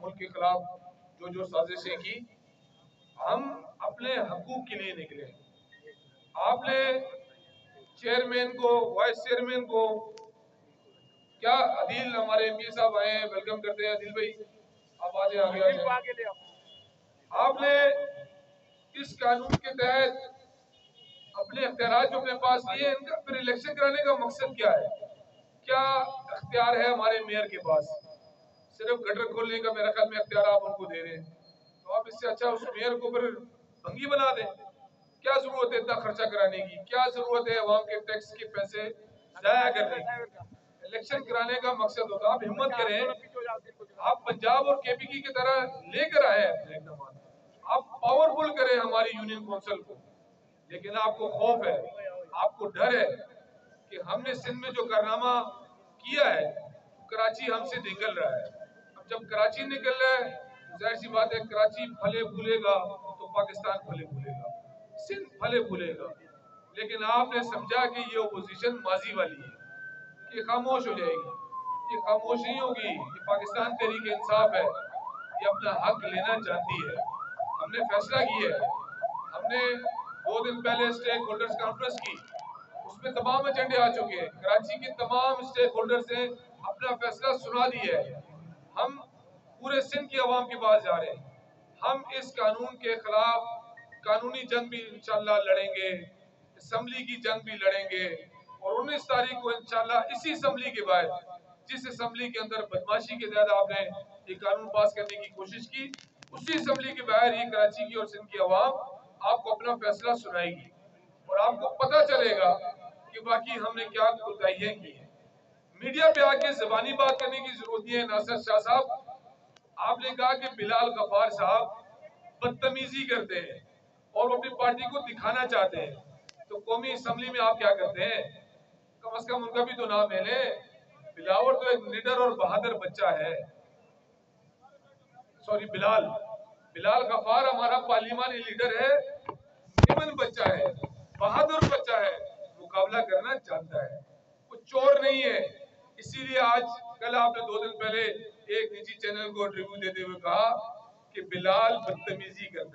मुल्क के खिलाफ जो जो साजिशें की, हम अपने हकूक के लिए निकले। आपने चेयरमैन को, वाइस चेयरमैन को, क्या अदील हमारे एमपी साहब आए हैं, वेलकम करते हैं। अदील भाई आप आगे आपने इस कानून के तहत अपने अख्तियार जो अपने पास लिए, इनका फिर इलेक्शन कराने का मकसद क्या है? क्या अख्तियार है हमारे मेयर के पास? सिर्फ गटर खोलने का मेरा ख्याल में अख्तियार आप उनको दे रहे हैं, तो आप इससे अच्छा उस मेयर को फिर भंगी बना दें। क्या जरूरत है इतना खर्चा कराने की? क्या जरूरत है अवाम के टैक्स के पैसे जाया करने की? इलेक्शन कराने का मकसद होता, आप हिम्मत करें, आप पंजाब और केपीकी की तरह लेकर आए अपने इकदाम, आप पावरफुल करें हमारी यूनियन काउंसिल को। लेकिन आपको खौफ है, आपको डर है कि हमने सिंध में जो कारनामा किया है, कराची हमसे निकल रहा है। अब जब कराची निकल रहा है, जाहिर सी बात है कराची फले फूलेगा तो पाकिस्तान फले फूलेगा, सिंध फले फूलेगा। लेकिन आपने समझा कि ये ओपोजिशन माजी वाली है, ये खामोश हो जाएगी। ये खामोश नहीं होगी। ये पाकिस्तान तहरीक इंसाफ है, ये अपना हक लेना चाहती है। हमने फैसला किया है, हमने 2 दिन पहले स्टेक होल्डर्स कॉन्फ्रेंस की, उसमें तमाम एजेंडे आ चुके हैं। कराची के तमाम स्टेक होल्डर्स ने अपना फैसला सुना दिया है। हम पूरे सिंध की आवाम के पास जा रहे हैं। हम इस कानून के खिलाफ कानूनी जंग भी इंशाल्लाह लड़ेंगे, असम्बली की जंग भी लड़ेंगे। और 19 तारीख को इंशाल्लाह इसी असम्बली के बाद, जिस असम्बली के अंदर बदमाशी के तहत आपने ये कानून पास करने की कोशिश की, उसी असम्बली के बाहर ही कराची की और सिंध की आवाम आपको अपना फैसला सुनाएगी और आपको पता चलेगा कि बाकी हमने क्या कोताहियां की हैं। मीडिया पे आके जबानी बात करने की जरूरत नहीं है। नासिर शाह साहब, आपने कहा कि बिलाल गफ्फार साहब बदतमीजी करते हैं और अपनी पार्टी को दिखाना चाहते हैं, तो कौमी असम्बली में आप क्या करते हैं? कम से कम उनका भी तो नाम ले लें। बिलावर तो एक निडर और बहादुर बच्चा है। सॉरी, बिलाल बिलाल गफ्फार हमारा पार्लिमानी लीडर है, निमन बच्चा है, बहादुर बच्चा है, मुकाबला करना चाहता है, वो चोर नहीं है। इसीलिए आज कल आपने 2 दिन पहले एक निजी चैनल को इंटरव्यू देते हुए कहा कि बिलाल बदतमीजी करता है।